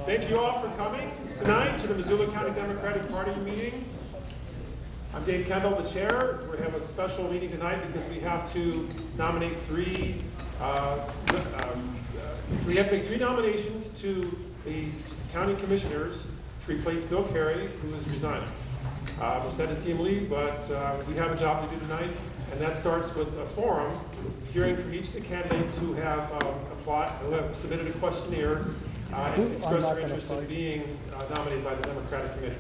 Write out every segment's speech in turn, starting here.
Thank you all for coming tonight to the Missoula County Democratic Party meeting. I'm Dave Kendall, the chair. We have a special meeting tonight because we have to nominate three nominations to the county commissioners to replace Bill Carey, who is resigning. We're sad to see him leave, but we have a job to do tonight, and that starts with a forum, hearing from each of the candidates who have applied, who have submitted a questionnaire and expressed their interest in being nominated by the Democratic Committee.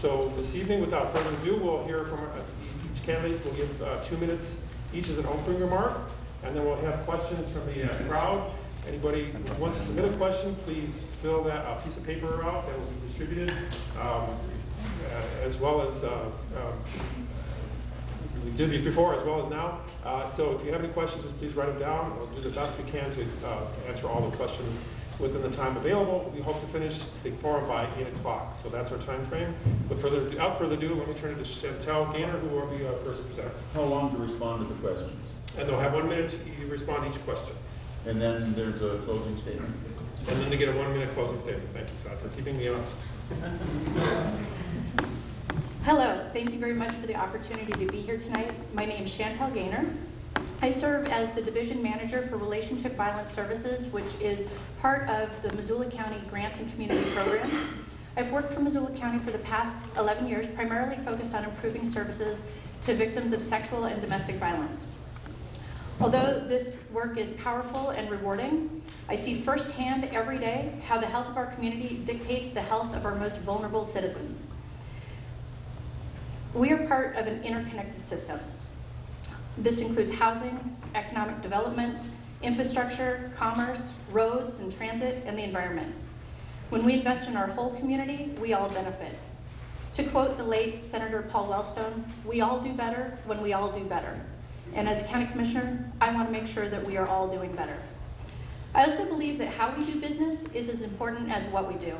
So this evening, without further ado, we'll hear from each candidate. We'll give 2 minutes each as an opening remark, and then we'll have questions from the crowd. Anybody who wants to submit a question, please fill that piece of paper out that will be distributed, as well as we did before, as well as now. So if you have any questions, just please write them down. We'll do the best we can to answer all the questions within the time available. We hope to finish the forum by 8 o'clock. So that's our time frame. Without further ado, let me turn it to Shantelle Gaynor, who will be our first presenter. How long to respond to the questions? And they'll have 1 minute to respond to each question. And then there's a closing statement. And then they get a 1 minute closing statement. Thank you, Todd, for keeping me honest. Hello, thank you very much for the opportunity to be here tonight. My name is Shantelle Gaynor. I serve as the Division Manager for Relationship Violence Services, which is part of the Missoula County Grants and Community Programs. I've worked for Missoula County for the past 11 years, primarily focused on improving services to victims of sexual and domestic violence. Although this work is powerful and rewarding, I see firsthand every day how the health of our community dictates the health of our most vulnerable citizens. We are part of an interconnected system. This includes housing, economic development, infrastructure, commerce, roads and transit, and the environment. When we invest in our whole community, we all benefit. To quote the late Senator Paul Wellstone, we all do better when we all do better. And as a county commissioner, I want to make sure that we are all doing better. I also believe that how we do business is as important as what we do.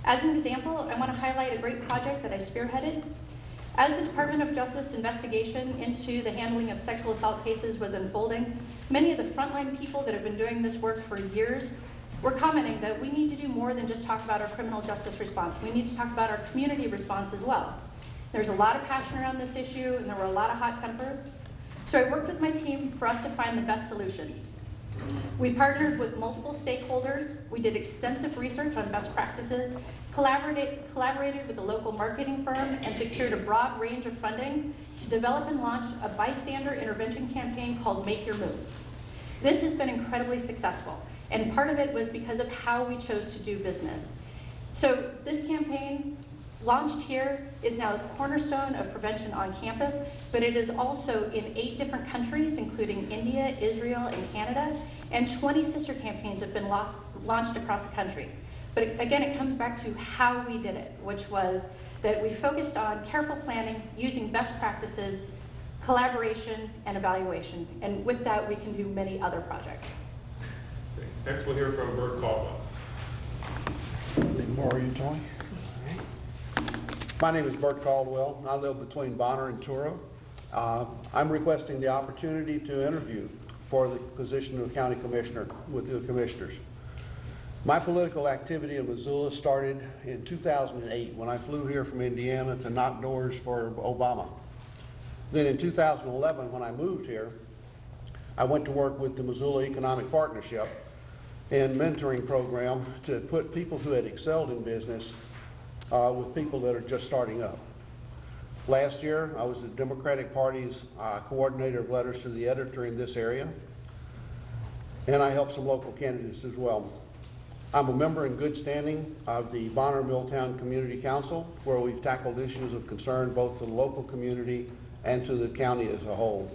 As an example, I want to highlight a great project that I spearheaded. As the Department of Justice investigation into the handling of sexual assault cases was unfolding, many of the frontline people that have been doing this work for years were commenting that we need to do more than just talk about our criminal justice response. We need to talk about our community response as well. There's a lot of passion around this issue, and there were a lot of hot tempers. So I worked with my team for us to find the best solution. We partnered with multiple stakeholders. We did extensive research on best practices, collaborated with a local marketing firm, and secured a broad range of funding to develop and launch a bystander intervention campaign called Make Your Move. This has been incredibly successful, and part of it was because of how we chose to do business. So this campaign, launched here, is now the cornerstone of prevention on campus, but it is also in 8 different countries, including India, Israel, and Canada, and 20 sister campaigns have been launched across the country. But again, it comes back to how we did it, which was that we focused on careful planning, using best practices, collaboration, and evaluation. And with that, we can do many other projects. Okay. Next, we'll hear from Burt Caldwell. Good morning, Tony. My name is Burt Caldwell. I live between Bonner and Truro. I'm requesting the opportunity to interview for the position of county commissioner with the commissioners. My political activity in Missoula started in 2008 when I flew here from Indiana to knock doors for Obama. Then in 2011, when I moved here, I went to work with the Missoula Economic Partnership and mentoring program to put people who had excelled in business with people that are just starting up. Last year, I was the Democratic Party's coordinator of letters to the editor in this area, and I helped some local candidates as well. I'm a member in good standing of the Bonner-Milltown Community Council, where we've tackled issues of concern both to the local community and to the county as a whole.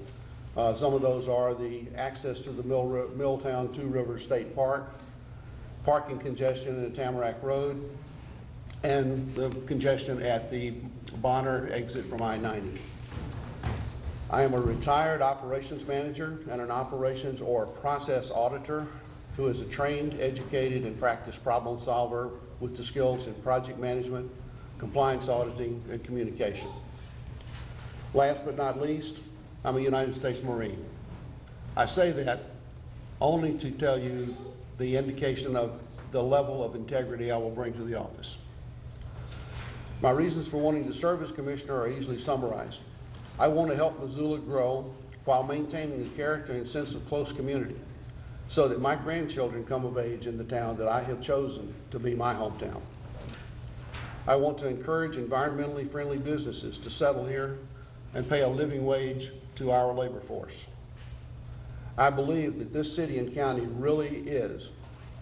Some of those are the access to the Milltown Two Rivers State Park, parking congestion in Tamarack Road, and the congestion at the Bonner exit from I-90. I am a retired operations manager and an operations or process auditor who is a trained, educated, and practiced problem solver with the skills in project management, compliance auditing, and communication. Last but not least, I'm a United States Marine. I say that only to tell you the indication of the level of integrity I will bring to the office. My reasons for wanting to serve as commissioner are easily summarized. I want to help Missoula grow while maintaining the character and sense of close community so that my grandchildren come of age in the town that I have chosen to be my hometown. I want to encourage environmentally friendly businesses to settle here and pay a living wage to our labor force. I believe that this city and county really is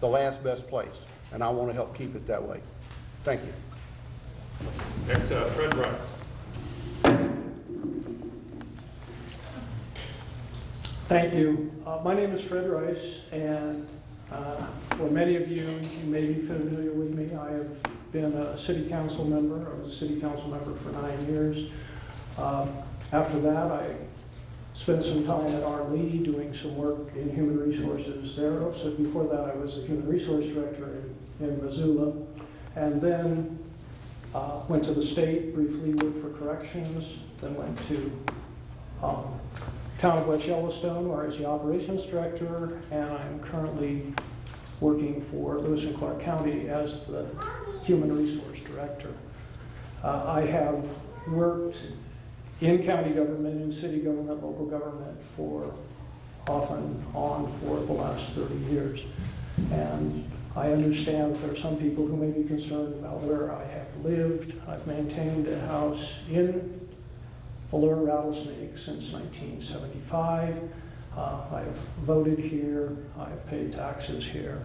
the last best place, and I want to help keep it that way. Thank you. Next, Fred Rice. Thank you. My name is Fred Rice, and for many of you, you may be familiar with me. I have been a city council member. I was a city council member for 9 years. After that, I spent some time at R&Lee doing some work in human resources there. So before that, I was the human resource director in Missoula, and then went to the state, briefly worked for corrections, then went to town of West Yellowstone, where I was the operations director, and I'm currently working for Lewis and Clark County as the human resource director. I have worked in county government, in city government, local government for off and on for the last 30 years. And I understand that there are some people who may be concerned about where I have lived. I've maintained a house in Missoula Rattlesnake since 1975. I've voted here. I've paid taxes here.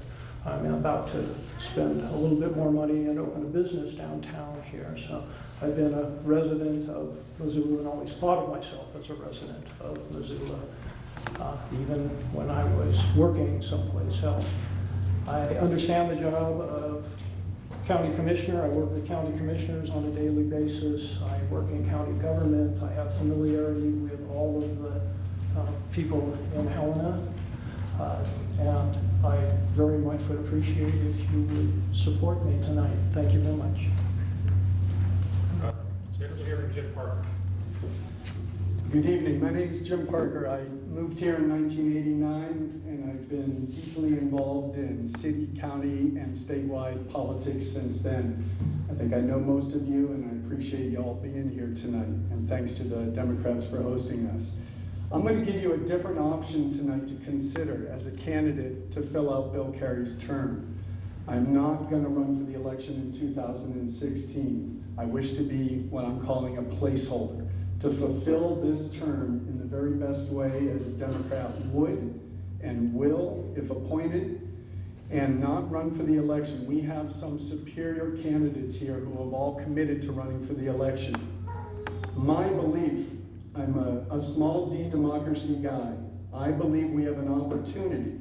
I'm about to spend a little bit more money and open a business downtown here. So I've been a resident of Missoula and always thought of myself as a resident of Missoula, even when I was working someplace else. I understand the job of county commissioner. I work with county commissioners on a daily basis. I work in county government. I have familiarity with all of the people in Helena. And I very much would appreciate if you would support me tonight. Thank you very much. Next, we'll hear from Jim Parker. Good evening. My name is Jim Parker. I moved here in 1989, and I've been deeply involved in city, county, and statewide politics since then. I think I know most of you, and I appreciate you all being here tonight. And thanks to the Democrats for hosting us. I'm going to give you a different option tonight to consider as a candidate to fill out Bill Carey's term. I'm not going to run for the election in 2016. I wish to be what I'm calling a placeholder, to fulfill this term in the very best way as a Democrat would and will, if appointed, and not run for the election. We have some superior candidates here who have all committed to running for the election. My belief, I'm a small d democracy guy. I believe we have an opportunity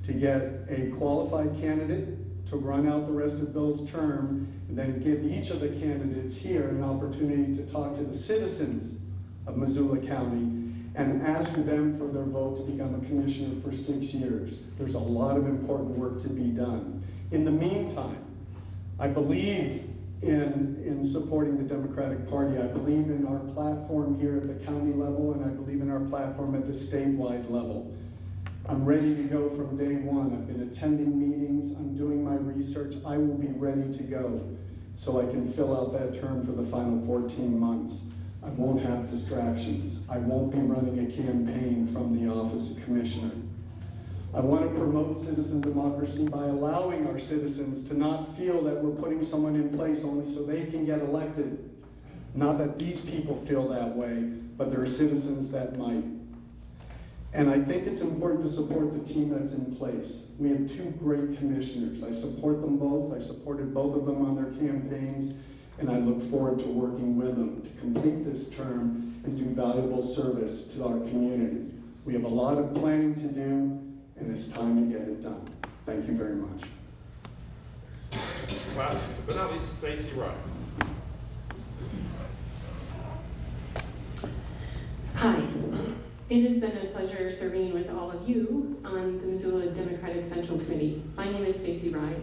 to get a qualified candidate to run out the rest of Bill's term, and then give each of the candidates here an opportunity to talk to the citizens of Missoula County and ask them for their vote to become a commissioner for 6 years. There's a lot of important work to be done. In the meantime, I believe in supporting the Democratic Party. I believe in our platform here at the county level, and I believe in our platform at the statewide level. I'm ready to go from day one. I've been attending meetings, I'm doing my research. I will be ready to go so I can fill out that term for the final 14 months. I won't have distractions. I won't be running a campaign from the office of commissioner. I want to promote citizen democracy by allowing our citizens to not feel that we're putting someone in place only so they can get elected. Not that these people feel that way, but there are citizens that might. And I think it's important to support the team that's in place. We have two great commissioners. I support them both. I supported both of them on their campaigns, and I look forward to working with them to complete this term and do valuable service to our community. We have a lot of planning to do, and it's time to get it done. Thank you very much. Last but not least, Stacy Rye. Hi. It has been a pleasure serving with all of you on the Missoula Democratic Central Committee. My name is Stacy Rye.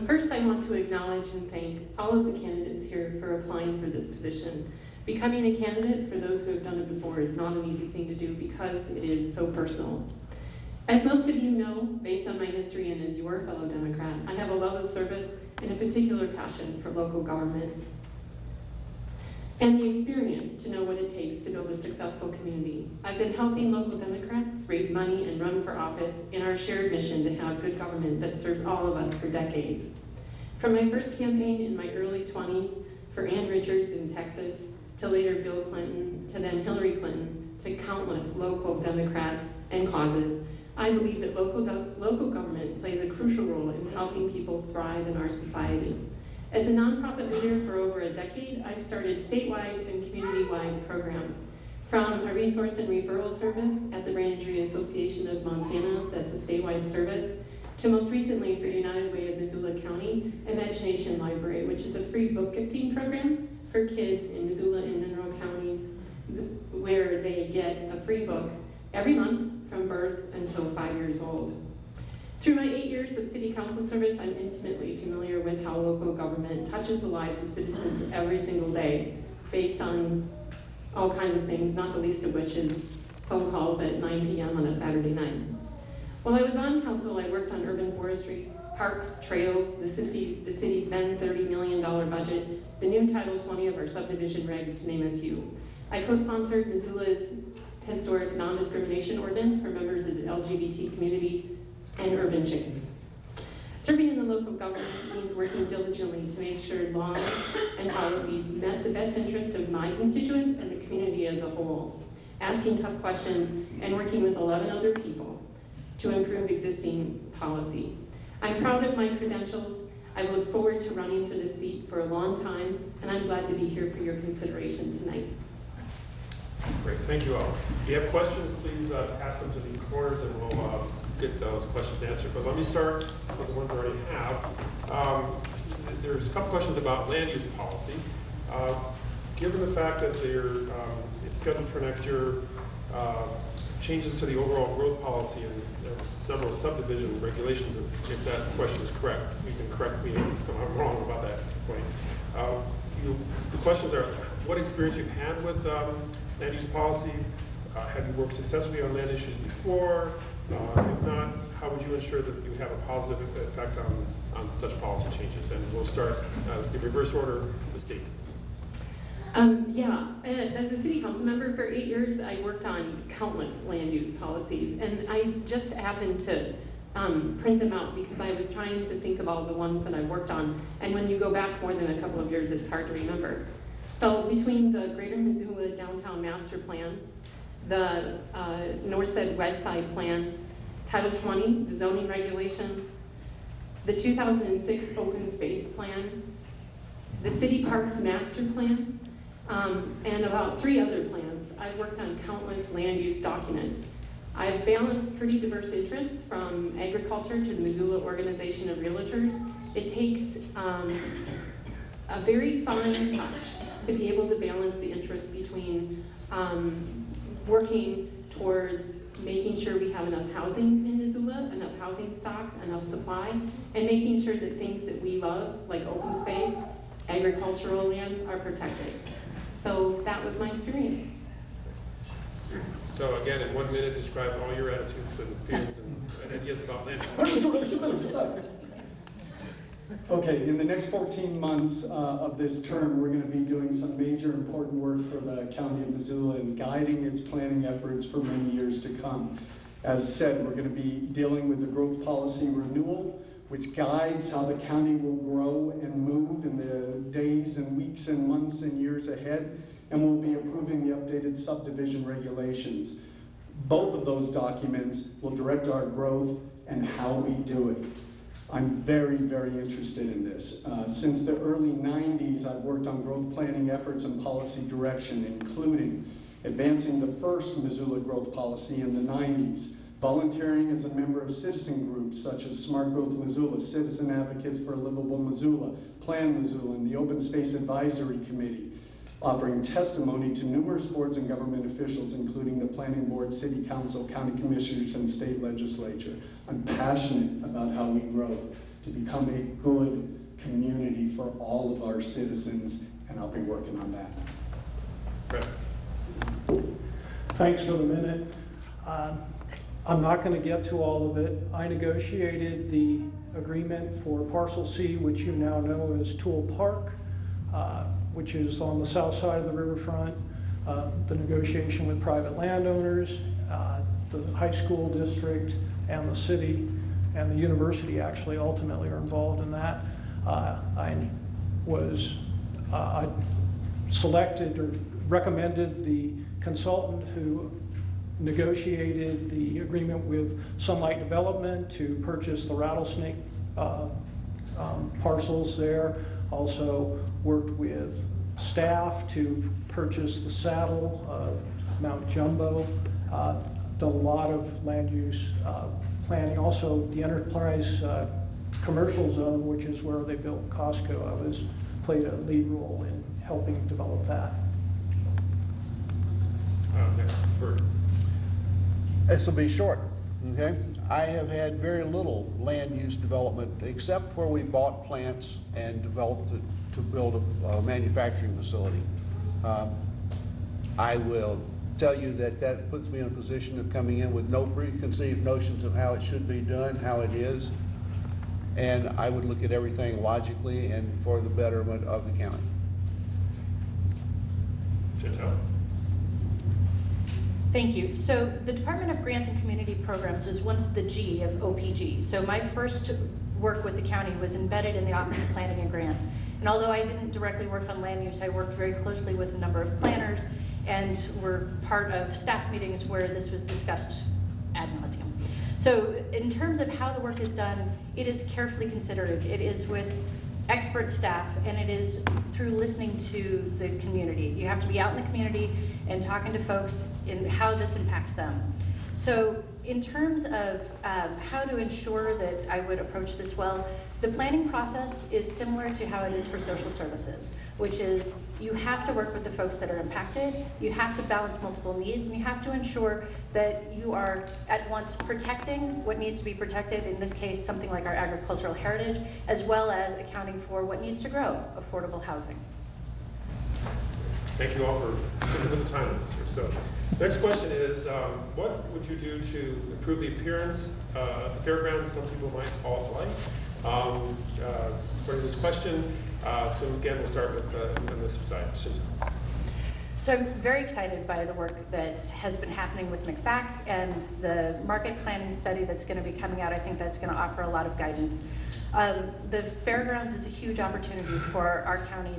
First, I want to acknowledge and thank all of the candidates here for applying for this position. Becoming a candidate, for those who have done it before, is not an easy thing to do because it is so personal. As most of you know, based on my history and as your fellow Democrats, I have a love of service and a particular passion for local government and the experience to know what it takes to build a successful community. I've been helping local Democrats raise money and run for office in our shared mission to have good government that serves all of us for decades. From my first campaign in my early 20s for Ann Richards in Texas, to later Bill Clinton, to then Hillary Clinton, to countless local Democrats and causes, I believe that local government plays a crucial role in helping people thrive in our society. As a nonprofit leader for over a decade, I've started statewide and community-wide programs, from a resource and referral service at the Brain Injury Association of Montana, that's a statewide service, to most recently for United Way of Missoula County, Imagination Library, which is a free book gifting program for kids in Missoula and Monroe counties, where they get a free book every month from birth until 5 years old. Through my 8 years of city council service, I'm intimately familiar with how local government touches the lives of citizens every single day, based on all kinds of things, not the least of which is phone calls at 9 p.m. on a Saturday night. While I was on council, I worked on urban forestry, parks, trails, the city's then $30 million budget, the new Title 20 of our subdivision regs, to name a few. I co-sponsored Missoula's historic non-discrimination ordinance for members of the LGBT community and urban chickens. Serving in the local government means working diligently to make sure laws and policies met the best interest of my constituents and the community as a whole, asking tough questions and working with 11 other people to improve existing policy. I'm proud of my credentials. I look forward to running for this seat for a long time, and I'm glad to be here for your consideration tonight. Great, thank you all. If you have questions, please pass them to the corners and we'll get those questions answered. But let me start with the ones I already have. There's a couple questions about land use policy. Given the fact that it's scheduled for next year, changes to the overall growth policy and there are several subdivision regulations, if that question is correct. You can correct me if I'm wrong about that point. The questions are, what experience you've had with land use policy? Have you worked successfully on land issues before? If not, how would you ensure that you have a positive effect on such policy changes? And we'll start in reverse order with Stacy. As a city council member for 8 years, I worked on countless land use policies, and I just happened to print them out because I was trying to think of all the ones that I worked on, and when you go back more than a couple of years, it's hard to remember. So between the Greater Missoula Downtown Master Plan, the North Side West Side Plan, Title 20, the zoning regulations, the 2006 Open Space Plan, the City Parks Master Plan, and about 3 other plans. I've worked on countless land use documents. I've balanced pretty diverse interests, from agriculture to the Missoula Organization of Realtors. It takes a very fine touch to be able to balance the interest between working towards making sure we have enough housing in Missoula, enough housing stock, enough supply, and making sure that things that we love, like open space, agricultural lands, are protected. So that was my experience. So again, in 1 minute, describe all your attitudes and feelings and ideas about land. Okay, in the next 14 months of this term, we're going to be doing some major important work for the County of Missoula and guiding its planning efforts for many years to come. As said, we're going to be dealing with the growth policy renewal, which guides how the county will grow and move in the days and weeks and months and years ahead, and we'll be approving the updated subdivision regulations. Both of those documents will direct our growth and how we do it. I'm very, very interested in this. Since the early 90s, I've worked on growth planning efforts and policy direction, including advancing the first Missoula growth policy in the 90s, volunteering as a member of citizen groups such as Smart Growth Missoula, Citizen Advocates for a Livable Missoula, Plan Missoula, and the Open Space Advisory Committee, offering testimony to numerous boards and government officials, including the Planning Board, City Council, County Commissioners, and State Legislature. I'm passionate about how we grow to become a good community for all of our citizens, and I'll be working on that. Brett. Thanks for the minute. I'm not going to get to all of it. I negotiated the agreement for Parcel C, which you now know as Toole Park, which is on the south side of the riverfront. The negotiation with private landowners, the high school district, and the city, and the university actually ultimately are involved in that. I selected or recommended the consultant who negotiated the agreement with Sunlight Development to purchase the Rattlesnake parcels there. Also worked with staff to purchase the saddle of Mount Jumbo. Done a lot of land use planning. Also the enterprise commercial zone, which is where they built Costco. Played a lead role in helping develop that. Next, Burt. This will be short, okay? I have had very little land use development except where we bought plants and developed it to build a manufacturing facility. I will tell you that that puts me in a position of coming in with no preconceived notions of how it should be done, how it is, and I would look at everything logically and for the betterment of the county. Shantelle. Thank you. So the Department of Grants and Community Programs was once the G of OPG. So my first work with the county was embedded in the Office of Planning and Grants. And although I didn't directly work on land use, I worked very closely with a number of planners and were part of staff meetings where this was discussed ad nauseum. So in terms of how the work is done, it is carefully considered. It is with expert staff, and it is through listening to the community. You have to be out in the community and talking to folks in how this impacts them. So in terms of how to ensure that I would approach this well, the planning process is similar to how it is for social services, which is you have to work with the folks that are impacted, you have to balance multiple needs, and you have to ensure that you are at once protecting what needs to be protected, in this case something like our agricultural heritage, as well as accounting for what needs to grow, affordable housing. Thank you all for taking the time with us here. So, next question is, what would you do to improve the appearance of the fairgrounds? Some people might call it life. For this question, so again, we'll start with on this side. So I'm very excited by the work that has been happening with MCAT and the market planning study that's going to be coming out. I think that's going to offer a lot of guidance. The fairgrounds is a huge opportunity for our county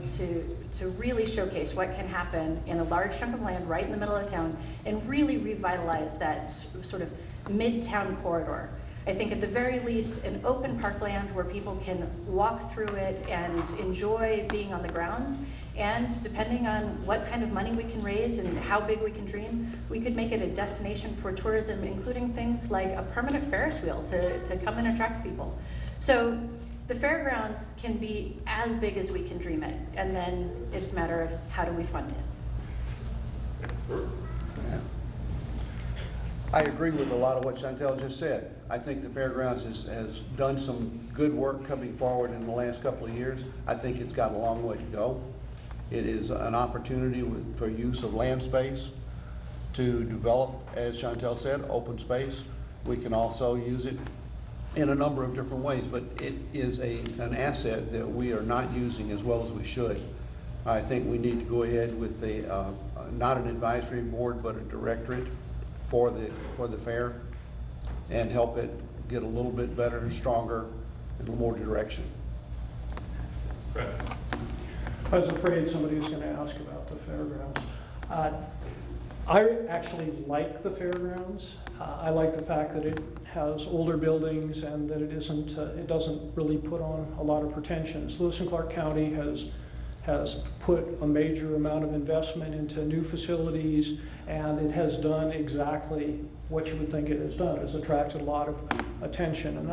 to really showcase what can happen in a large chunk of land right in the middle of town and really revitalize that sort of midtown corridor. I think at the very least, an open parkland where people can walk through it and enjoy being on the grounds. And depending on what kind of money we can raise and how big we can dream, we could make it a destination for tourism, including things like a permanent Ferris wheel to come and attract people. So the fairgrounds can be as big as we can dream it. And then it's a matter of how do we fund it. Yeah. I agree with a lot of what Shantelle just said. I think the fairgrounds has done some good work coming forward in the last couple of years. I think it's got a long way to go. It is an opportunity for use of land space to develop, as Shantelle said, open space. We can also use it in a number of different ways, but it is an asset that we are not using as well as we should. I think we need to go ahead with not an advisory board, but a directorate for the fair and help it get a little bit better and stronger and a little more direction. Right. I was afraid somebody was going to ask about the fairgrounds. I actually like the fairgrounds. I like the fact that it has older buildings and that it doesn't really put on a lot of pretensions. Lewis and Clark County has put a major amount of investment into new facilities, and it has done exactly what you would think it has done. It's attracted a lot of attention, and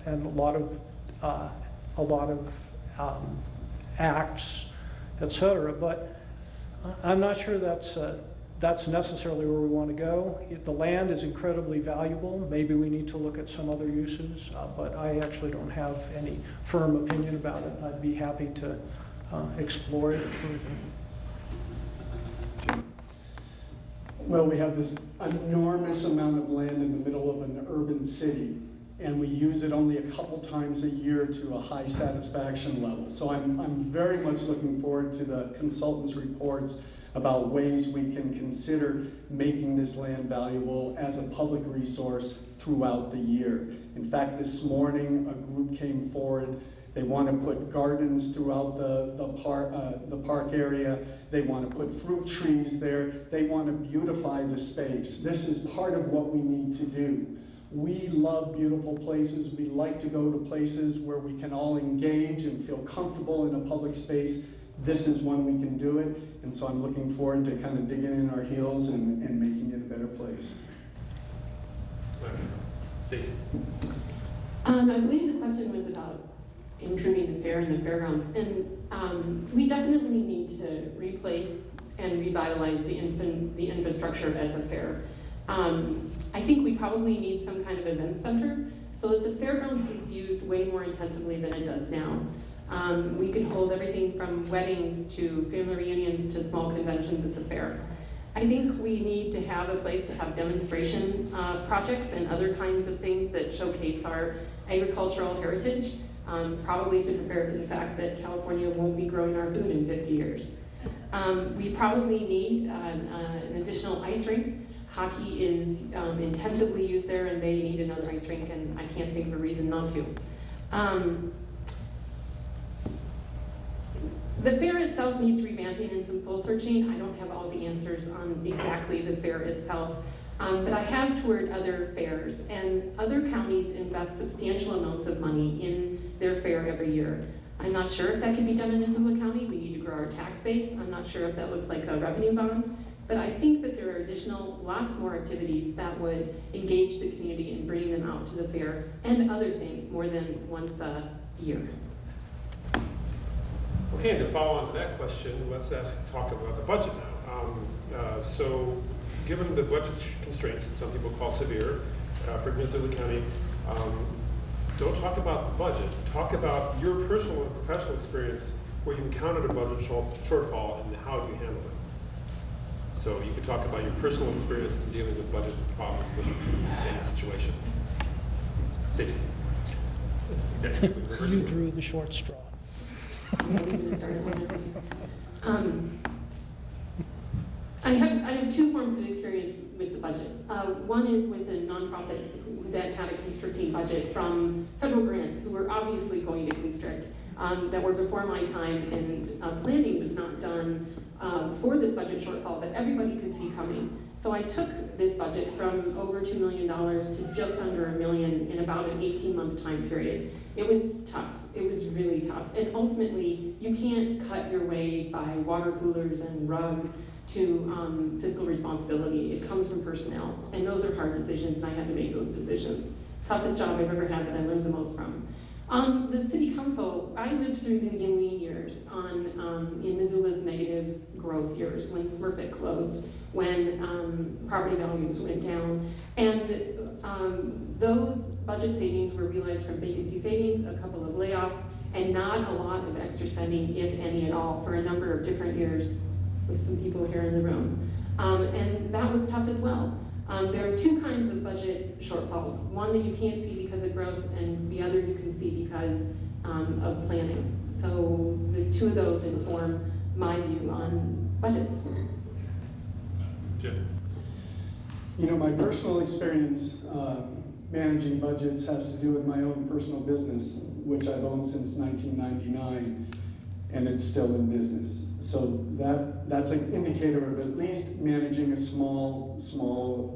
a lot of acts, etc. But I'm not sure that's necessarily where we want to go. The land is incredibly valuable. Maybe we need to look at some other uses, but I actually don't have any firm opinion about it. I'd be happy to explore it further. Well, we have this enormous amount of land in the middle of an urban city, and we use it only a couple times a year to a high satisfaction level. So I'm very much looking forward to the consultants' reports about ways we can consider making this land valuable as a public resource throughout the year. In fact, this morning, a group came forward. They want to put gardens throughout the park area. They want to put fruit trees there. They want to beautify the space. This is part of what we need to do. We love beautiful places. We like to go to places where we can all engage and feel comfortable in a public space. This is when we can do it. And so I'm looking forward to kind of digging in our heels and making it a better place. Stacy. I believe the question was about improving the fair and the fairgrounds. And we definitely need to replace and revitalize the infrastructure at the fair. I think we probably need some kind of event center so that the fairgrounds gets used way more intensively than it does now. We could hold everything from weddings to family reunions to small conventions at the fair. I think we need to have a place to have demonstration projects and other kinds of things that showcase our agricultural heritage, probably to prepare for the fact that California won't be growing our food in 50 years. We probably need an additional ice rink. Hockey is intensively used there, and they need another ice rink, and I can't think of a reason not to. The fair itself needs revamping and some soul searching. I don't have all the answers on exactly the fair itself, but I have toured other fairs, and other counties invest substantial amounts of money in their fair every year. I'm not sure if that can be done in Missoula County. We need to grow our tax base. I'm not sure if that looks like a revenue bond. But I think that there are lots more activities that would engage the community in bringing them out to the fair and other things more than once a year. Okay, and to follow on to that question, let's talk about the budget now. So, given the budget constraints, some people call severe, for Missoula County, don't talk about the budget. Talk about your personal and professional experience where you encountered a budget shortfall and how you handled it. So you could talk about your personal experience in dealing with budget problems with any situation. Stacy. You drew the short straw. I have two forms of experience with the budget. One is with a nonprofit that had a constricting budget from federal grants, who were obviously going to constrict, that were before my time, and planning was not done for this budget shortfall that everybody could see coming. So I took this budget from over $2 million to just under $1 million in about an 18-month time period. It was tough. It was really tough. And ultimately, you can't cut your way by water coolers and rugs to fiscal responsibility. It comes from personnel. And those are hard decisions, and I had to make those decisions. Toughest job I've ever had that I learned the most from. On the city council, I lived through the lean years in Missoula's negative growth years, when Smurfit closed, when property values went down. And those budget savings were realized from vacancy savings, a couple of layoffs, and not a lot of extra spending, if any at all, for a number of different years, with some people here in the room. And that was tough as well. There are two kinds of budget shortfalls. One that you can't see because of growth, and the other you can see because of planning. So the two of those inform my view on budgets. Jim. You know, my personal experience managing budgets has to do with my own personal business, which I've owned since 1999, and it's still in business. So that's an indicator of at least managing a small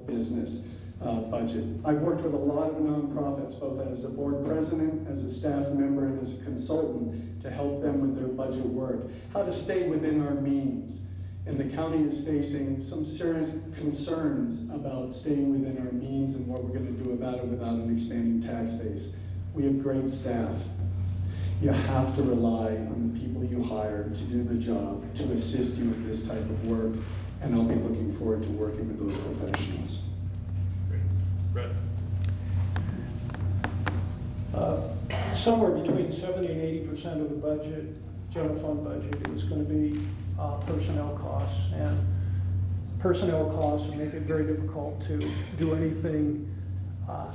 business budget. I've worked with a lot of nonprofits, both as a board president, as a staff member, and as a consultant, to help them with their budget work, how to stay within our means. And the county is facing some serious concerns about staying within our means and what we're going to do about it without an expanding tax base. We have great staff. You have to rely on the people you hire to do the job, to assist you with this type of work, and I'll be looking forward to working with those professionals. Great. Brett. Somewhere between 70 and 80% of the budget, general fund budget, is going to be personnel costs. And personnel costs and make it very difficult to do anything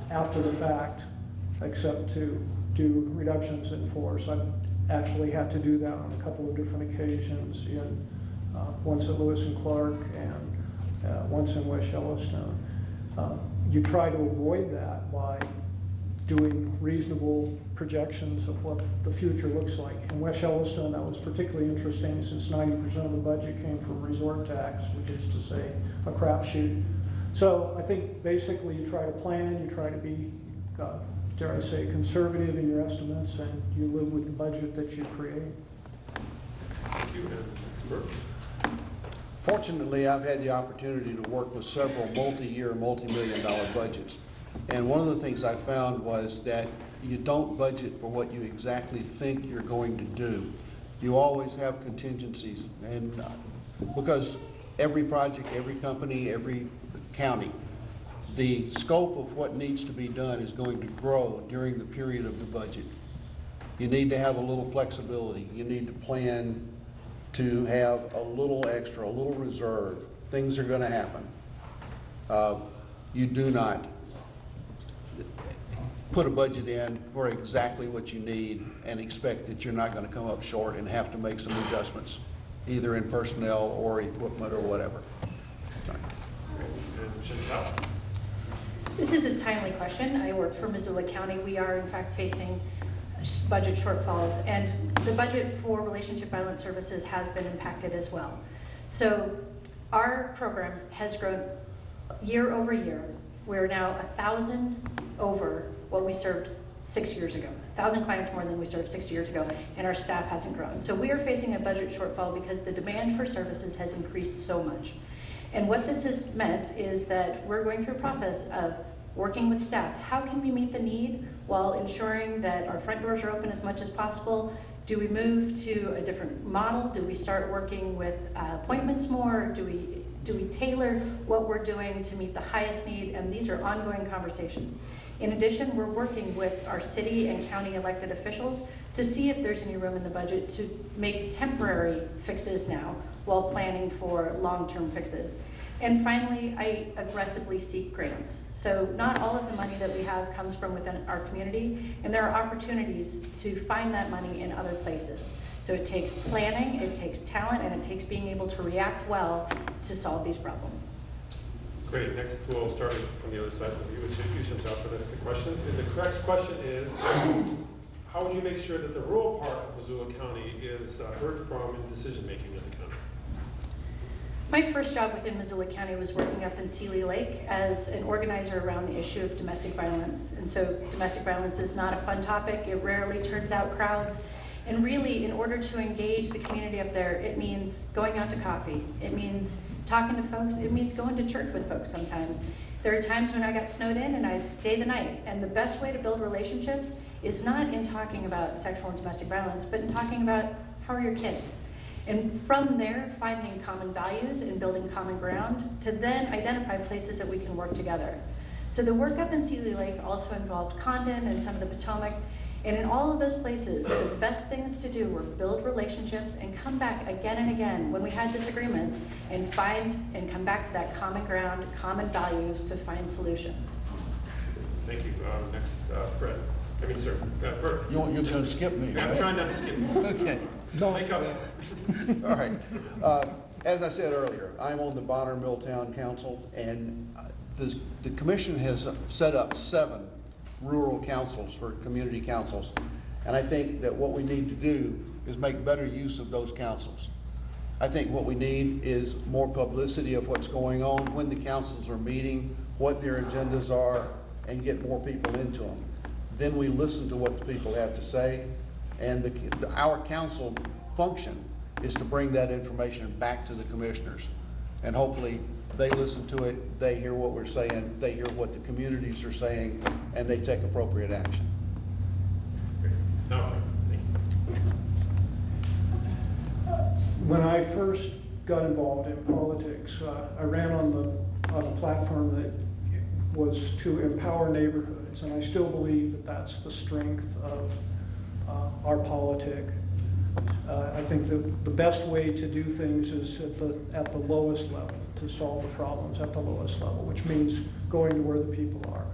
after the fact, except to do reductions in force. I've actually had to do that on a couple of different occasions, once at Lewis and Clark and once in West Yellowstone. You try to avoid that by doing reasonable projections of what the future looks like. In West Yellowstone, that was particularly interesting since 90% of the budget came from resort tax, which is to say a crapshoot. So I think basically you try to plan, you try to be, dare I say, conservative in your estimates, and you live with the budget that you create. Thank you, and next, Burt. Fortunately, I've had the opportunity to work with several multi-year, multi-million-dollar budgets. And one of the things I found was that you don't budget for what you exactly think you're going to do. You always have contingencies, and because every project, every company, every county, the scope of what needs to be done is going to grow during the period of the budget. You need to have a little flexibility. You need to plan to have a little extra, a little reserve. Things are going to happen. You do not put a budget in for exactly what you need and expect that you're not going to come up short and have to make some adjustments, either in personnel or equipment or whatever. Sorry. And Shantelle. This is a timely question. I work for Missoula County. We are in fact facing budget shortfalls, and the budget for relationship violence services has been impacted as well. So our program has grown year over year. We're now 1,000 over what we served 6 years ago, 1,000 clients more than we served 6 years ago, and our staff hasn't grown. So we are facing a budget shortfall because the demand for services has increased so much. And what this has meant is that we're going through a process of working with staff. How can we meet the need while ensuring that our front doors are open as much as possible? Do we move to a different model? Do we start working with appointments more? Do we tailor what we're doing to meet the highest need? And these are ongoing conversations. In addition, we're working with our city and county elected officials to see if there's any room in the budget to make temporary fixes now while planning for long-term fixes. And finally, I aggressively seek grants. So not all of the money that we have comes from within our community, and there are opportunities to find that money in other places. So it takes planning, it takes talent, and it takes being able to react well to solve these problems. Great. Next, we'll start from the other side with you. Introduce himself for this question. And the correct question is, how would you make sure that the rural part of Missoula County is heard from in decision-making of the county? My first job within Missoula County was working up in Seeley Lake as an organizer around the issue of domestic violence. And so domestic violence is not a fun topic. It rarely turns out crowds. And really, in order to engage the community up there, it means going out to coffee. It means talking to folks. It means going to church with folks sometimes. There are times when I got snowed in and I'd stay the night. And the best way to build relationships is not in talking about sexual and domestic violence, but in talking about how are your kids. And from there, finding common values and building common ground to then identify places that we can work together. So the work up in Seeley Lake also involved Condon and some of the Potomac. And in all of those places, the best things to do were build relationships and come back again and again when we had disagreements and find and come back to that common ground, common values to find solutions. Thank you. Next, Fred. Burt. You're going to skip me, I'm right? trying not to skip you. Okay. Make up. All right. As I said earlier, I'm on the Bonner Milltown Council, and the commission has set up 7 rural councils for community councils. And I think that what we need to do is make better use of those councils. I think what we need is more publicity of what's going on, when the councils are meeting, what their agendas are, and get more people into them. Then we listen to what the people have to say, and our council function is to bring that information back to the commissioners. And hopefully they listen to it, they hear what we're saying, they hear what the communities are saying, and they take appropriate action. Great. Now, Fred. Thank you. When I first got involved in politics, I ran on a platform that was to empower neighborhoods, and I still believe that that's the strength of our politic. I think the best way to do things is at the lowest level, to solve the problems at the lowest level, which means going to where the people are.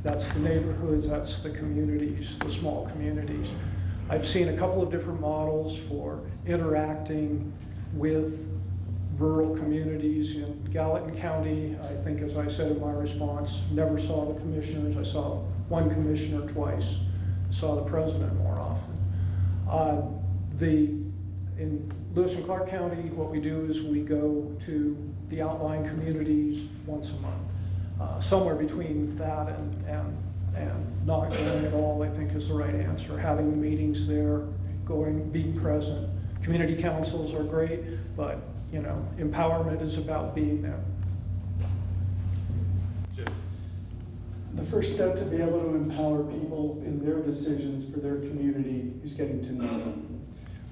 That's the neighborhoods, that's the communities, the small communities. I've seen a couple of different models for interacting with rural communities in Gallatin County. I think, as I said in my response, never saw the commissioners. I saw one commissioner twice, saw the president more often. In Lewis and Clark County, what we do is we go to the outlying communities once a month. Somewhere between that and not going at all, I think, is the right answer. Having the meetings there, being present. Community councils are great, but empowerment is about being there. Jim? The first step to be able to empower people in their decisions for their community is getting to know them.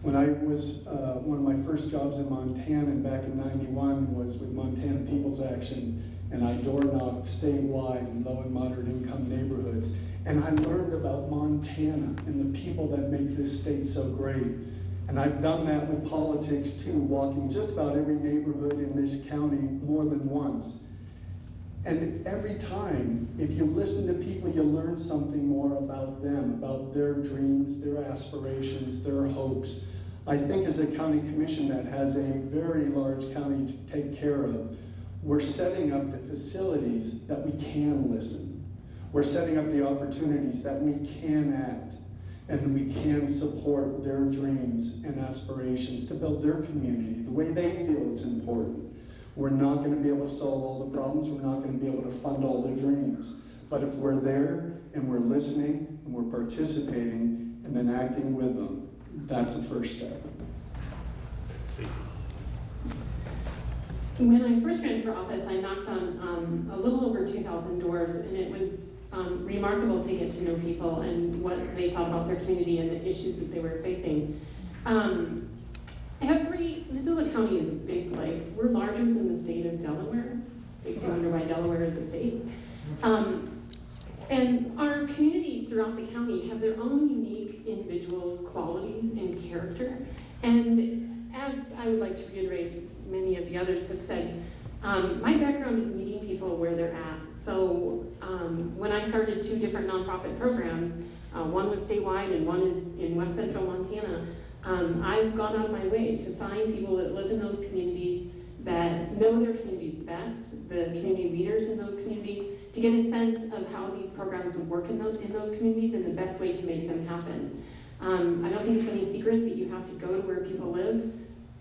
When I was, one of my first jobs in Montana back in '91 was with Montana People's Action, and I door knocked statewide in low and moderate income neighborhoods. And I learned about Montana and the people that make this state so great. And I've done that with politics too, walking just about every neighborhood in this county more than once. And every time, if you listen to people, you learn something more about them, about their dreams, their aspirations, their hopes. I think as a county commission that has a very large county to take care of, we're setting up the facilities that we can listen. We're setting up the opportunities that we can act, and we can support their dreams and aspirations to build their community the way they feel it's important. We're not going to be able to solve all the problems. We're not going to be able to fund all their dreams. But if we're there and we're listening and we're participating and then acting with them, that's the first step. Stacy? When I first ran for office, I knocked on a little over 2,000 doors, and it was remarkable to get to know people and what they thought about their community and the issues that they were facing. Missoula County is a big place. We're larger than the state of Delaware. Makes you wonder why Delaware is a state. And our communities throughout the county have their own unique individual qualities and character. And as I would like to reiterate, many of the others have said, my background is meeting people where they're at. So when I started 2 different nonprofit programs, one was statewide and one is in West Central Montana, I've gone out of my way to find people that live in those communities, that know their communities best, the community leaders in those communities, to get a sense of how these programs would work in those communities and the best way to make them happen. I don't think it's any secret that you have to go to where people live,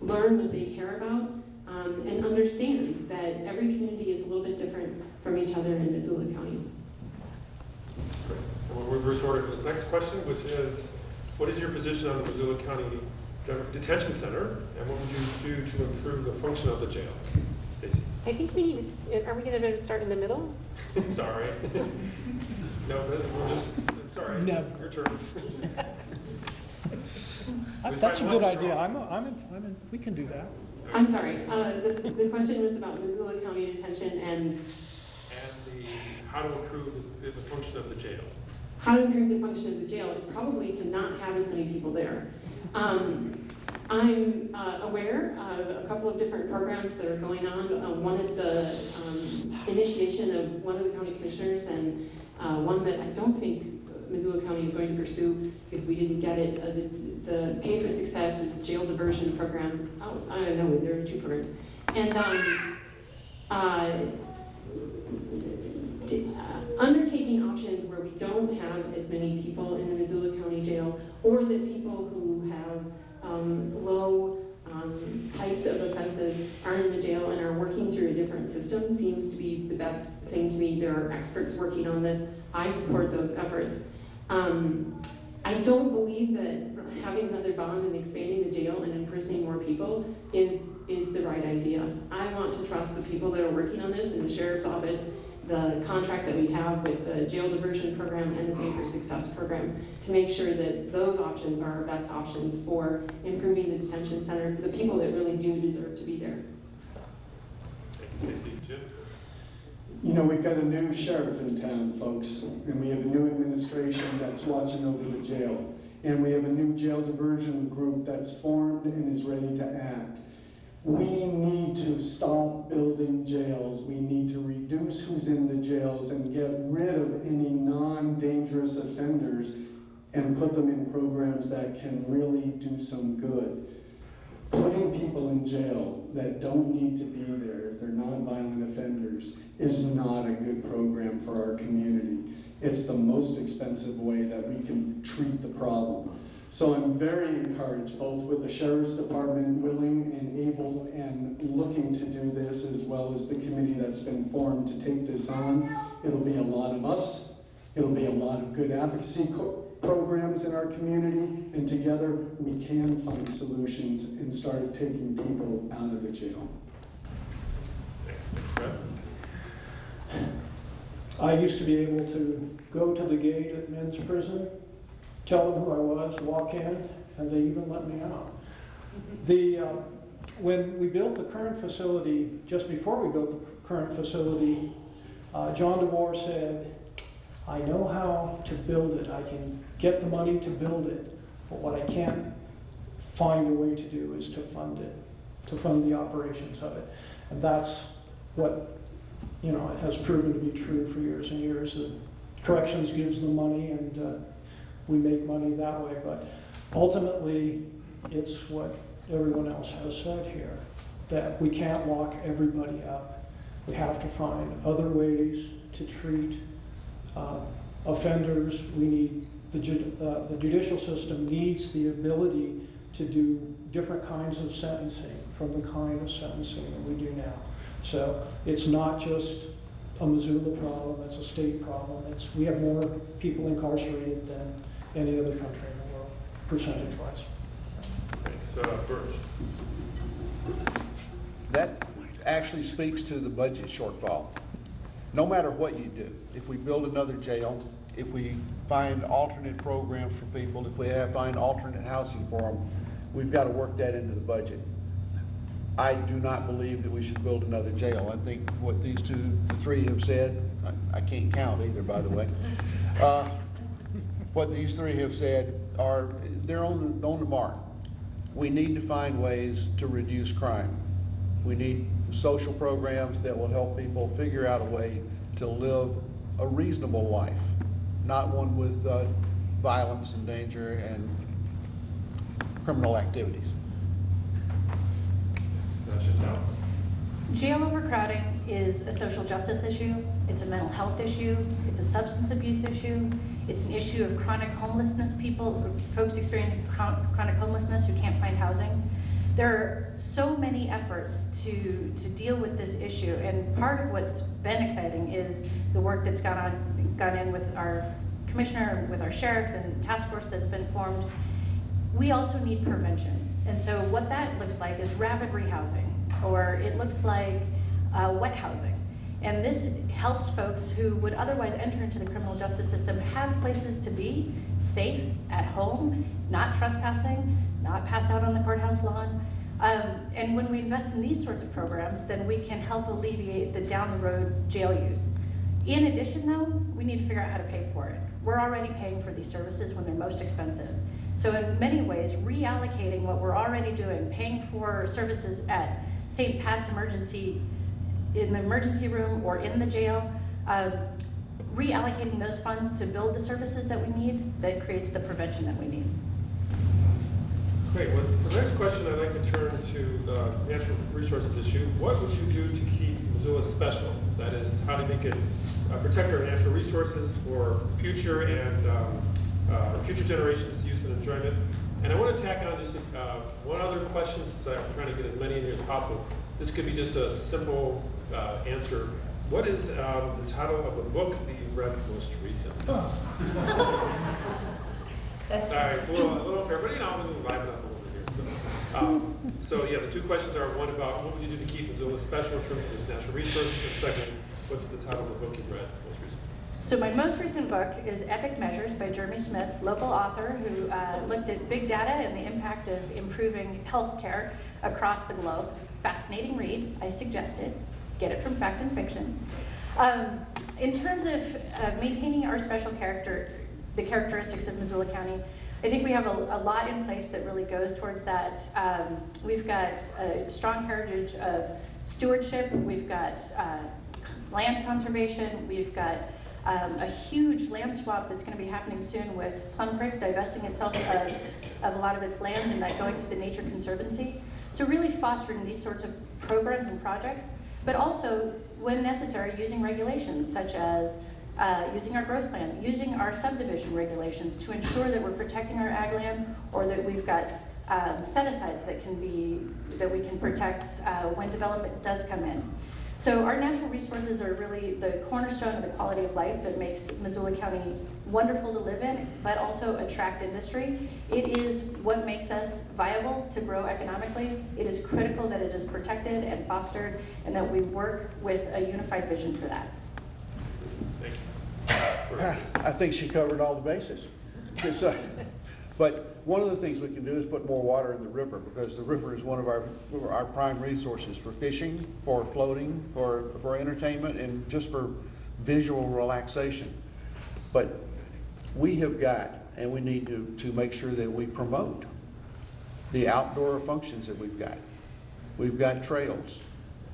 learn what they care about, and understand that every community is a little bit different from each other in Missoula County. Great. And we'll reverse order for this next question, which is, what is your position on the Missoula County Detention Center, and what would you do to improve the function of the jail? Stacy? I think we need to, are we going to start in the middle? Sorry. No, we're just, I'm sorry. No. Your turn. That's a good idea. We can do that. I'm sorry, the question was about Missoula County Detention and how to improve the function of the jail. how to improve the function of the jail is probably to not have as many people there. I'm aware of a couple of different programs that are going on. One at the initiation of one of the county commissioners, and one that I don't think Missoula County is going to pursue because we didn't get it, the Pay for Success Jail Diversion Program. Oh, I don't know, there are 2 programs. And undertaking options where we don't have as many people in the Missoula County Jail, or that people who have low types of offenses are in the jail and are working through a different system seems to be the best thing to me. There are experts working on this. I support those efforts. I don't believe that having another bond and expanding the jail and imprisoning more people is the right idea. I want to trust the people that are working on this in the sheriff's office, the contract that we have with the jail diversion program and the Pay for Success program, to make sure that those options are our best options for improving the detention center for the people that really do deserve to be there. Thank you, Stacy. Jim? You know, we've got a new sheriff in town, folks, and we have a new administration that's watching over the jail. and we have a new jail diversion group that's formed and is ready to act. We need to stop building jails. We need to reduce who's in the jails and get rid of any non-dangerous offenders and put them in programs that can really do some good. Putting people in jail that don't need to be there if they're non-violent offenders is not a good program for our community. It's the most expensive way that we can treat the problem. So I'm very encouraged, both with the Sheriff's Department willing and able and looking to do this, as well as the committee that's been formed to take this on. It'll be a lot of us. It'll be a lot of good advocacy programs in our community, and together we can find solutions and start taking people out of the jail. Thanks, Fred. I used to be able to go to the gate at men's prison, tell them who I was, walk in, and they even let me out. When we built the current facility, just before we built the current facility, John DeVore said, I know how to build it. I can get the money to build it, but what I can't find a way to do is to fund it, to fund the operations of it. And that's what, it has proven to be true for years and years. That corrections gives them money, and we make money that way. But ultimately, it's what everyone else has said here, that we can't lock everybody up. We have to find other ways to treat offenders. We need the judicial system needs the ability to do different kinds of sentencing from the kind of sentencing that we do now. So it's not just a Missoula problem, it's a state problem. We have more people incarcerated than any other country in the world, percentage-wise. Thanks, Burt. That actually speaks to the budget shortfall. No matter what you do, if we build another jail, if we find alternate programs for people, if we find alternate housing for them, we've got to work that into the budget. I do not believe that we should build another jail. I think what the three have said, I can't count either, by the way. What these three have said they're on the mark. We need to find ways to reduce crime. We need social programs that will help people figure out a way to live a reasonable life, not one with violence and danger and criminal activities. Shantelle. Jail overcrowding is a social justice issue, it's a mental health issue, it's a substance abuse issue, it's an issue of chronic homelessness folks experiencing chronic homelessness who can't find housing. There are so many efforts to deal with this issue, and part of what's been exciting is the work that's gone in with our commissioner, with our sheriff, and task force that's been formed. We also need prevention, and so what that looks like is rapid rehousing, or it looks like wet housing. And this helps folks who would otherwise enter into the criminal justice system have places to be, safe, at home, not trespassing, not passed out on the courthouse lawn. And when we invest in these sorts of programs, then we can help alleviate the down-the-road jail use. In addition, though, we need to figure out how to pay for it. We're already paying for these services when they're most expensive. So in many ways, reallocating what we're already doing, paying for services at St. Pat's in the emergency room or in the jail, reallocating those funds to build the services that we need, that creates the prevention that we need. Great. Well, the next question I'd like to turn to the natural resources issue. What would you do to keep Missoula special? That is, how to make it protect our natural resources for future and future generations' use and enjoyment. And I want to tack on just one other question, since I'm trying to get as many in here as possible. This could be just a simple answer. What is the title of the book that you read most recently? Sorry, it's a little unfair, but I'm going to liven up a little bit here. So yeah, the two questions are: one, about what would you do to keep Missoula special in terms of its natural resources, and second, what's the title of the book you've read most recently? So my most recent book is Epic Measures by Jeremy Smith, local author who looked at big data and the impact of improving healthcare across the globe. Fascinating read. I suggest it. Get it from Fact and Fiction. In terms of maintaining our special character, the characteristics of Missoula County, I think we have a lot in place that really goes towards that. We've got a strong heritage of stewardship. We've got land conservation. We've got a huge land swap that's going to be happening soon with Plum Creek divesting itself of a lot of its lands and that going to the Nature Conservancy. So really fostering these sorts of programs and projects, but also, when necessary, using regulations such as using our growth plan, using our subdivision regulations to ensure that we're protecting our ag land, or that we've got set-asides that we can protect when development does come in. So our natural resources are really the cornerstone of the quality of life that makes Missoula County wonderful to live in, but also attract industry. It is what makes us viable to grow economically. It is critical that it is protected and fostered, and that we work with a unified vision for that. Thank you. I think she covered all the bases. But one of the things we can do is put more water in the river, because the river is one of our prime resources for fishing, for floating, for entertainment, and just for visual relaxation. But we have got, and we need to make sure that we promote the outdoor functions that we've got. We've got trails.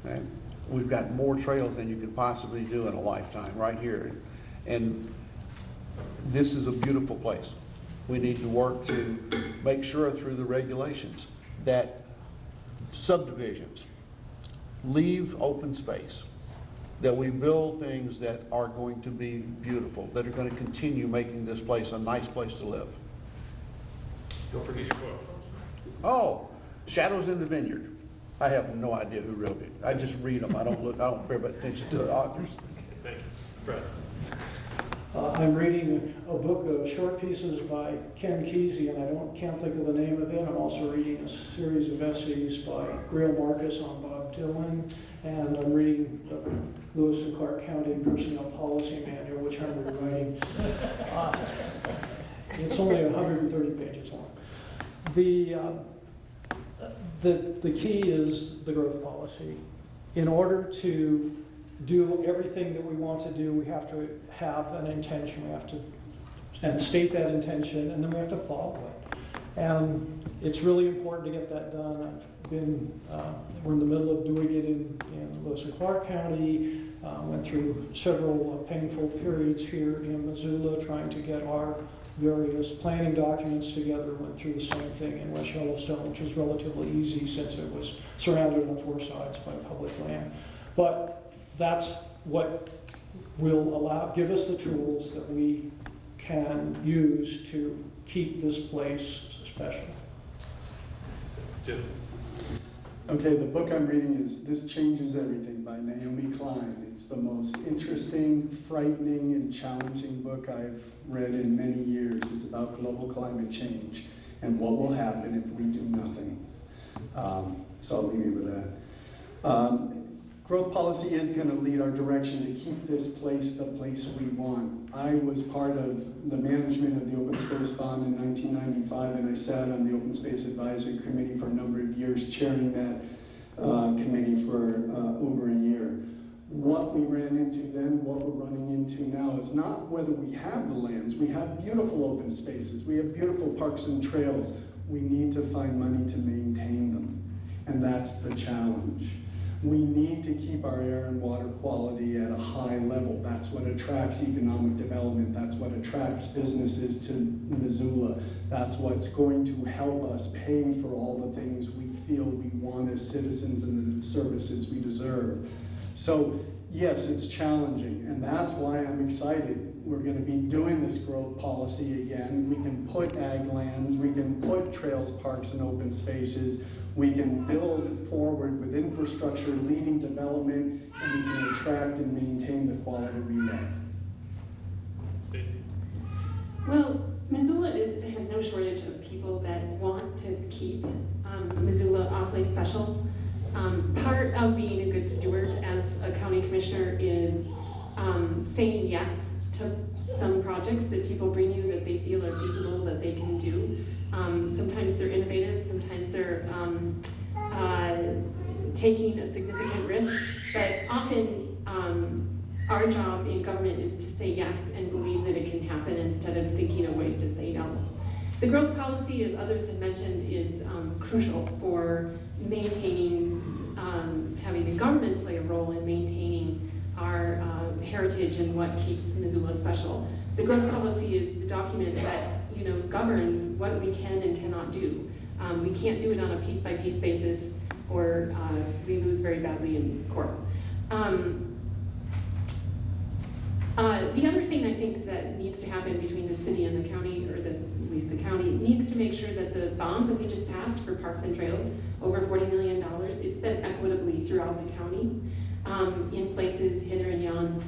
Okay? We've got more trails than you could possibly do in a lifetime right here. And this is a beautiful place. We need to work to make sure through the regulations that subdivisions leave open space, that we build things that are going to be beautiful, that are going to continue making this place a nice place to live. Don't forget your book. Oh, Shadows in the Vineyard. I have no idea who wrote it. I just read them. I don't pay much attention to the authors. Thank you. Fred. I'm reading a book of short pieces by Ken Kesey, and I can't think of the name of it. I'm also reading a series of essays by Grail Marcus on Bob Dylan, and I'm reading the Lewis and Clark County Personnel Policy Manual, which I'm rewriting. It's only 130 pages long. The key is the growth policy. In order to do everything that we want to do, we have to have an intention. We have to and state that intention, and then we have to follow it. And it's really important to get that done. We're in the middle of doing it in Lewis and Clark County. Went through several painful periods here in Missoula trying to get our various planning documents together. Went through the same thing in West Yellowstone, which was relatively easy since it was surrounded on 4 sides by public land. But that's what will give us the tools that we can use to keep this place special. Jim. Okay, the book I'm reading is This Changes Everything by Naomi Klein. It's the most interesting, frightening, and challenging book I've read in many years. It's about global climate change and what will happen if we do nothing. So I'll leave you with that. Growth policy is going to lead our direction to keep this place the place we want. I was part of the management of the Open Space Bond in 1995, and I sat on the Open Space Advisory Committee for a number of years, chairing that committee for over a year. What we ran into then, what we're running into now, is not whether we have the lands. We have beautiful open spaces. We have beautiful parks and trails. We need to find money to maintain them, and that's the challenge. We need to keep our air and water quality at a high level. That's what attracts economic development. That's what attracts businesses to Missoula. That's what's going to help us pay for all the things we feel we want as citizens and the services we deserve. So yes, it's challenging, and that's why I'm excited. We're going to be doing this growth policy again. We can put ag lands, we can put trails, parks, and open spaces. We can build forward with infrastructure, leading development, and we can attract and maintain the quality we love. Stacy. Well, Missoula has no shortage of people that want to keep Missoula awfully special. Part of being a good steward as a county commissioner is saying yes to some projects that people bring you that they feel are feasible, that they can do. Sometimes they're innovative, sometimes they're taking a significant risk, but often our job in government is to say yes and believe that it can happen instead of thinking of ways to say no. The growth policy, as others have mentioned, is crucial for maintaining, having the government play a role in maintaining our heritage and what keeps Missoula special. The growth policy is the document that governs what we can and cannot do. We can't do it on a piece-by-piece basis, or we lose very badly in court. The other thing I think that needs to happen between the city and the county, or at least the county, needs to make sure that the bond that we just passed for parks and trails, over $40 million, is spent equitably throughout the county, in places hither and yon,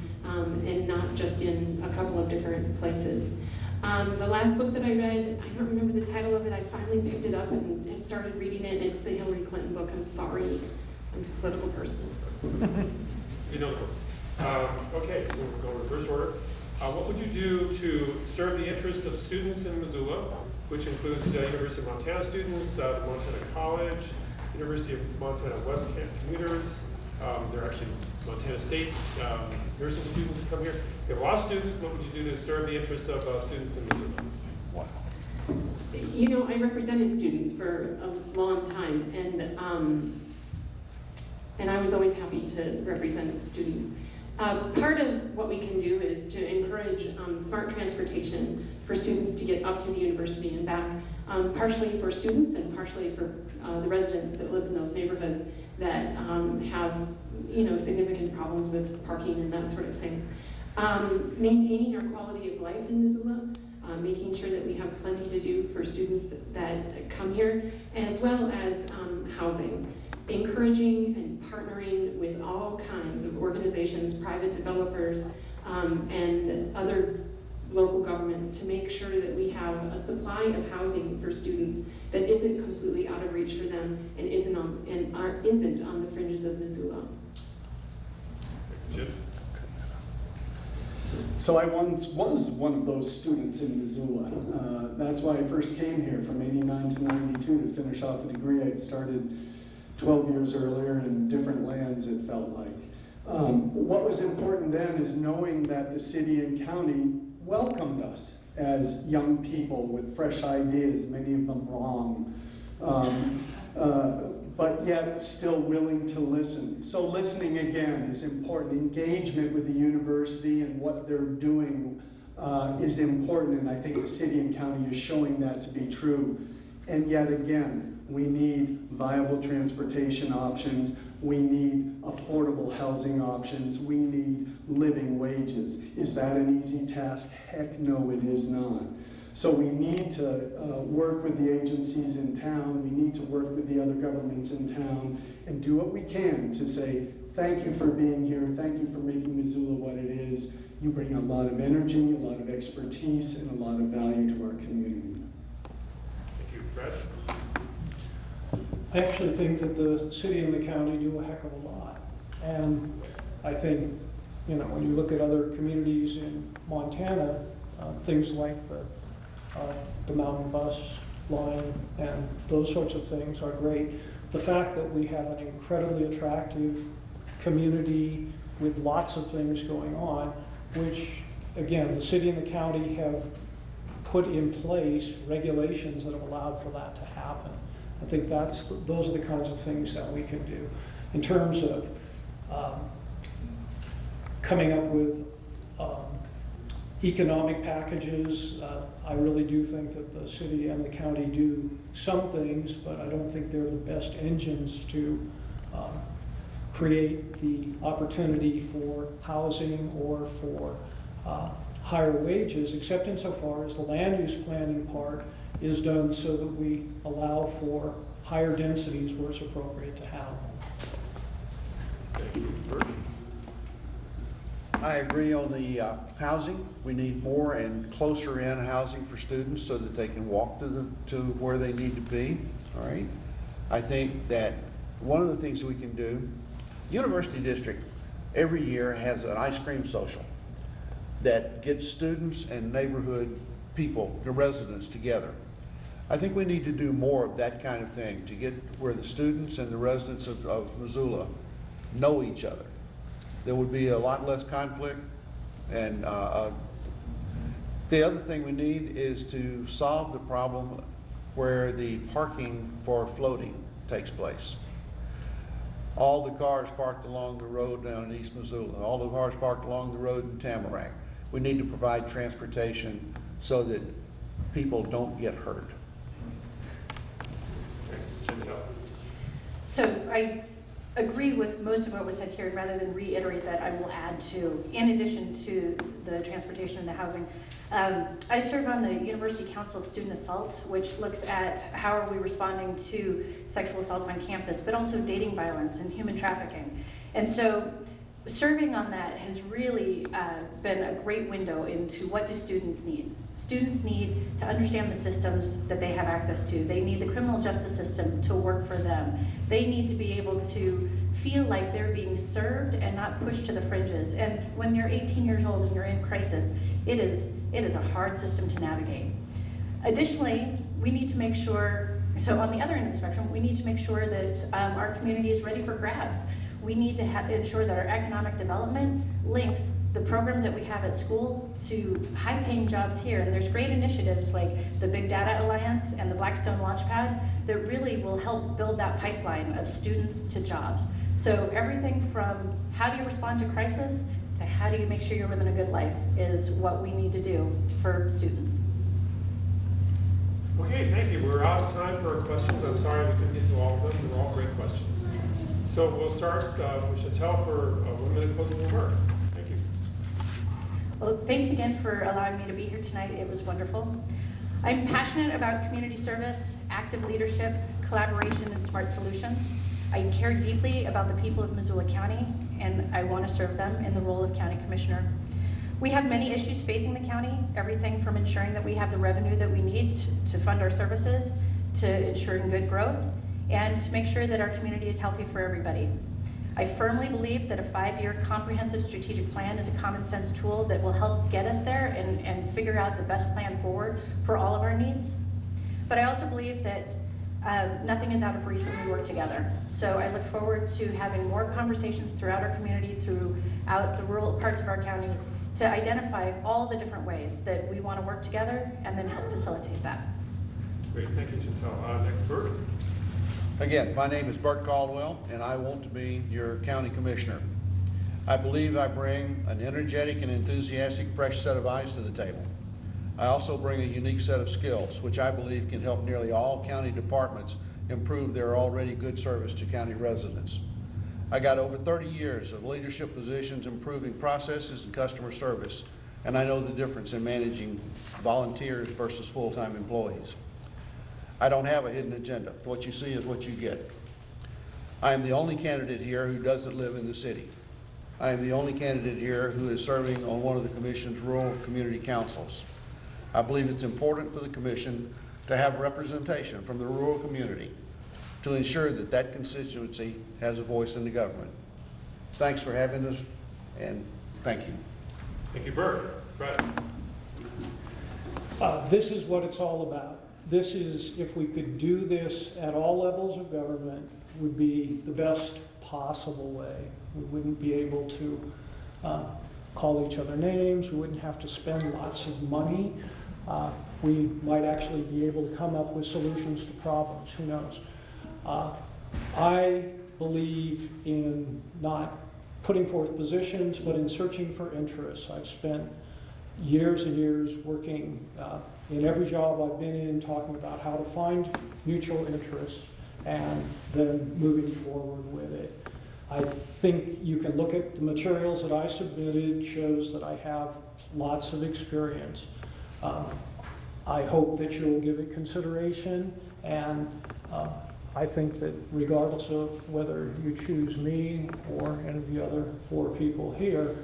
and not just in a couple of different places. The last book that I read, I don't remember the title of it, I finally picked it up and started reading it. It's the Hillary Clinton book. I'm sorry, I'm a political person. You know the book. Okay, so we'll go in reverse order. What would you do to serve the interests of students in Missoula, which includes University of Montana students, Montana College, University of Montana West Camp commuters, there are actually Montana State nursing students come here. You have a lot of students. What would you do to serve the interests of students in Missoula? Wow. I represented students for a long time, and I was always happy to represent students. Part of what we can do is to encourage smart transportation for students to get up to the university and back, partially for students and partially for the residents that live in those neighborhoods that have significant problems with parking and that sort of thing. Maintaining our quality of life in Missoula, making sure that we have plenty to do for students that come here, as well as housing. Encouraging and partnering with all kinds of organizations, private developers, and other local governments to make sure that we have a supply of housing for students that isn't completely out of reach for them and isn't on the fringes of Missoula. Jim? So I once was one of those students in Missoula. That's why I first came here from '89 to '92 to finish off a degree I'd started 12 years earlier in different lands, it felt like. What was important then is knowing that the city and county welcomed us as young people with fresh ideas, many of them wrong, but yet still willing to listen. So listening again is important. Engagement with the university and what they're doing is important, and I think the city and county is showing that to be true. And yet again, we need viable transportation options, we need affordable housing options, we need living wages. Is that an easy task? Heck no, it is not. So we need to work with the agencies in town, we need to work with the other governments in town, and do what we can to say, thank you for being here, thank you for making Missoula what it is. You bring a lot of energy, a lot of expertise, and a lot of value to our community. Thank you. Fred? I actually think that the city and the county do a heck of a lot. And I think, when you look at other communities in Montana, things like the mountain bus line and those sorts of things are great. The fact that we have an incredibly attractive community with lots of things going on, which, again, the city and the county have put in place regulations that have allowed for that to happen. I think those are the kinds of things that we can do. In terms of coming up with economic packages, I really do think that the city and the county do some things, but I don't think they're the best engines to create the opportunity for housing or for higher wages, except insofar as the land use planning part is done so that we allow for higher densities where it's appropriate to have them. Thank you. Burt? I agree on the housing. We need more and closer in housing for students so that they can walk to where they need to be. All right. I think that one of the things we can do, University District every year has an ice cream social that gets students and neighborhood people, the residents, together. I think we need to do more of that kind of thing to get where the students and the residents of Missoula know each other. There would be a lot less conflict, and The other thing we need is to solve the problem where the parking for floating takes place. All the cars parked along the road down in East Missoula, all the cars parked along the road in Tamarack. We need to provide transportation so that people don't get hurt. Thanks, Shantelle. So I agree with most of what was said here, and rather than reiterate that, I will add to, in addition to the transportation and the housing, I serve on the University Council of Student Assault, which looks at how are we responding to sexual assaults on campus, but also dating violence and human trafficking. And so serving on that has really been a great window into what do students need. Students need to understand the systems that they have access to. They need the criminal justice system to work for them. They need to be able to feel like they're being served and not pushed to the fringes. And when you're 18 years old and you're in crisis, it is a hard system to navigate. Additionally, we need to make sure, so on the other end of the spectrum, we need to make sure that our community is ready for grads. We need to ensure that our economic development links the programs that we have at school to high-paying jobs here. And there's great initiatives like the Big Data Alliance and the Blackstone Launchpad that really will help build that pipeline of students to jobs. So everything from how do you respond to crisis to how do you make sure you're living a good life is what we need to do for students. Okay, thank you. We're out of time for our questions. I'm sorry we couldn't get to all of them. They're all great questions. So we'll start with Shantelle for a 1-minute closing remark. Thank you. Well, thanks again for allowing me to be here tonight. It was wonderful. I'm passionate about community service, active leadership, collaboration, and smart solutions. I care deeply about the people of Missoula County, and I want to serve them in the role of County Commissioner. We have many issues facing the county, everything from ensuring that we have the revenue that we need to fund our services, to ensuring good growth, and to make sure that our community is healthy for everybody. I firmly believe that a 5-year comprehensive strategic plan is a common sense tool that will help get us there and figure out the best plan forward for all of our needs. But I also believe that nothing is out of reach when we work together. So I look forward to having more conversations throughout our community, throughout the rural parts of our county, to identify all the different ways that we want to work together and then help facilitate that. Great, thank you, Shantelle. Next, Burt. Again, my name is Burt Caldwell, and I want to be your county commissioner. I believe I bring an energetic and enthusiastic fresh set of eyes to the table. I also bring a unique set of skills, which I believe can help nearly all county departments improve their already good service to county residents. I got over 30 years of leadership positions improving processes and customer service, and I know the difference in managing volunteers versus full-time employees. I don't have a hidden agenda. What you see is what you get. I am the only candidate here who doesn't live in the city. I am the only candidate here who is serving on one of the Commission's rural community councils. I believe it's important for the Commission to have representation from the rural community to ensure that that constituency has a voice in the government. Thanks for having us, and thank you. Thank you, Burt. Brett. This is what it's all about. This is, if we could do this at all levels of government, would be the best possible way. We wouldn't be able to call each other names. We wouldn't have to spend lots of money. We might actually be able to come up with solutions to problems. Who knows? I believe in not putting forth positions, but in searching for interests. I've spent years and years working in every job I've been in, talking about how to find mutual interests and then moving forward with it. I think you can look at the materials that I submitted, shows that I have lots of experience. I hope that you'll give it consideration, and I think that regardless of whether you choose me or any of the other 4 people here,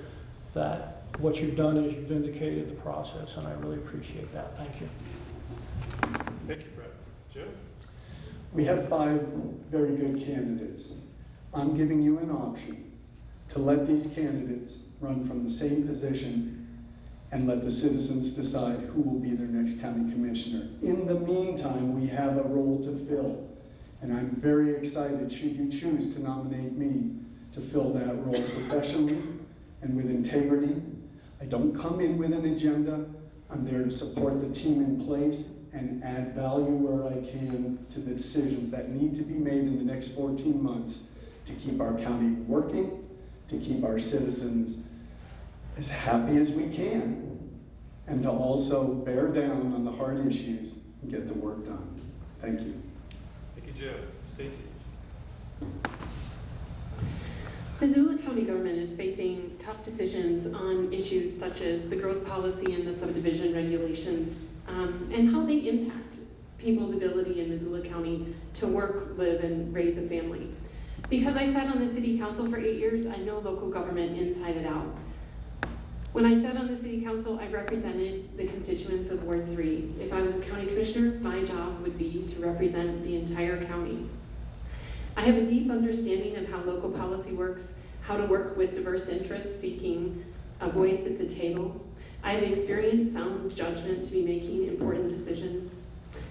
that what you've done is you've vindicated the process, and I really appreciate that. Thank you. Thank you, Brett. Jim? We have 5 very good candidates. I'm giving you an option to let these candidates run from the same position and let the citizens decide who will be their next county commissioner. In the meantime, we have a role to fill, and I'm very excited should you choose to nominate me to fill that role professionally and with integrity. I don't come in with an agenda. I'm there to support the team in place and add value where I can to the decisions that need to be made in the next 14 months to keep our county working, to keep our citizens as happy as we can, and to also bear down on the hard issues and get the work done. Thank you. Thank you, Jim. Stacy? Missoula County government is facing tough decisions on issues such as the growth policy and the subdivision regulations, and how they impact people's ability in Missoula County to work, live, and raise a family. Because I sat on the city council for 8 years, I know local government inside and out. When I sat on the city council, I represented the constituents of Ward 3. If I was a county commissioner, my job would be to represent the entire county. I have a deep understanding of how local policy works, how to work with diverse interests seeking a voice at the table. I have experience, sound judgment to be making important decisions.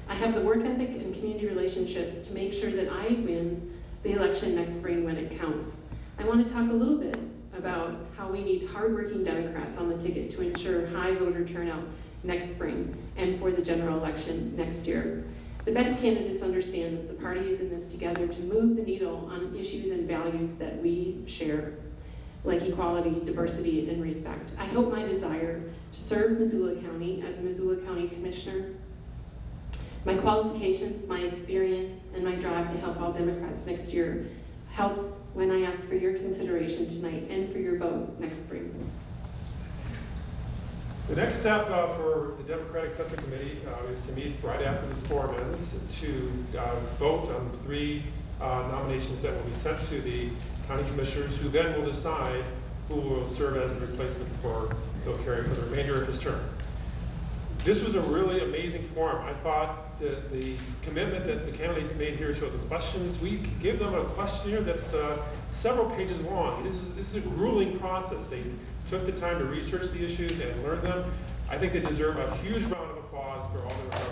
I have the work ethic and community relationships to make sure that I win the election next spring when it counts. I want to talk a little bit about how we need hardworking Democrats on the ticket to ensure high voter turnout next spring and for the general election next year. The best candidates understand that the party is in this together to move the needle on issues and values that we share, like equality, diversity, and respect. I hope my desire to serve Missoula County as a Missoula County Commissioner, my qualifications, my experience, and my drive to help all Democrats next year helps when I ask for your consideration tonight and for your vote next spring. The next step for the Democratic Central Committee is to meet right after this forum ends to vote on 3 nominations that will be sent to the county commissioners, who then will decide who will serve as the replacement for Bill Carey for the remainder of his term. This was a really amazing forum. I thought that the commitment that the candidates made here to the questions, we give them a questionnaire that's several pages long. This is a grueling process. They took the time to research the issues and learn them. I think they deserve a huge round of applause for all their hard